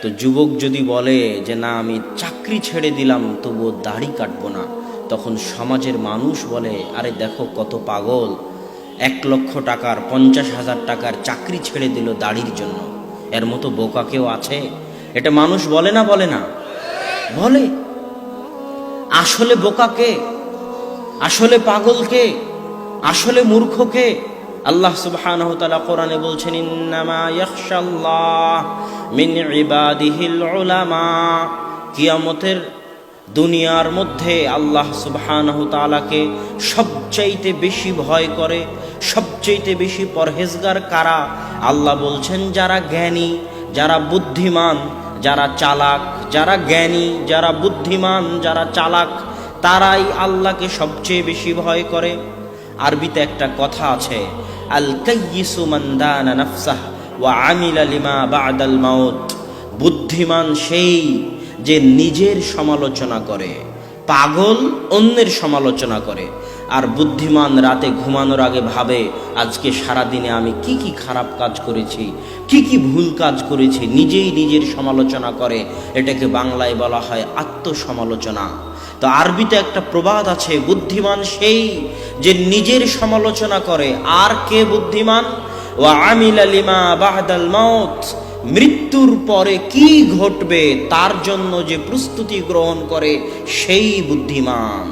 তো যুবক যদি বলে যে না আমি চাকরি ছেড়ে দিলাম তবুও দাড়ি কাটবো না, তখন সমাজের মানুষ বলে আরে দেখো কত পাগল, 1,00,000 টাকার 50,000 টাকার চাকরি ছেড়ে দিল দাড়ির জন্য, এর মতো বোকা কেউ আছে? এটা মানুষ বলে না বলে না? বলে। আসলে বোকাকে, আসলে পাগলকে, আসলে মূর্খকে? আল্লাহ সুবহানাহু ওয়া তাআলা কোরআনে বলছেন ইন্নামা ইয়াখশাল্লাহ মিন ইবাদিহিল উলামা। কিয়ামতের দুনিয়ার মধ্যে আল্লাহ সুবহানাহু ওয়া তাআলাকে সবচাইতে বেশি ভয় করে, সবচাইতে বেশি পরহেজগার কারা? আল্লাহ বলছেন যারা জ্ঞানী, যারা বুদ্ধিমান, যারা চালাক, যারা জ্ঞানী, যারা বুদ্ধিমান, যারা চালাক, তারাই আল্লাহকে সবচেয়ে বেশি ভয় করে। আরবিতে একটা কথা আছে, আল কাইয়িসু মান দানা নাফসাহ ওয়া আমিলা লিমা বা'দাল মাউত। বুদ্ধিমান সেই যে নিজের সমালোচনা করে, পাগল অন্যের সমালোচনা করে। আর বুদ্ধিমান রাতে ঘুমানোর আগে ভাবে আজকে সারা দিনে আমি কি কি খারাপ কাজ করেছি, কি কি ভুল কাজ করেছি, নিজেই নিজের সমালোচনা করে। এটাকে বাংলায় বলা হয় আত্মসমালোচনা। তো আরবিতে একটা প্রবাদ আছে, বুদ্ধিমান সেই যে নিজের সমালোচনা করে। আর কে বুদ্ধিমান? ওয়া আমিলা লিমা বা'দাল মাউত, মৃত্যুর পরে কি ঘটবে তার জন্য যে প্রস্তুতি গ্রহণ করে সেই বুদ্ধিমান।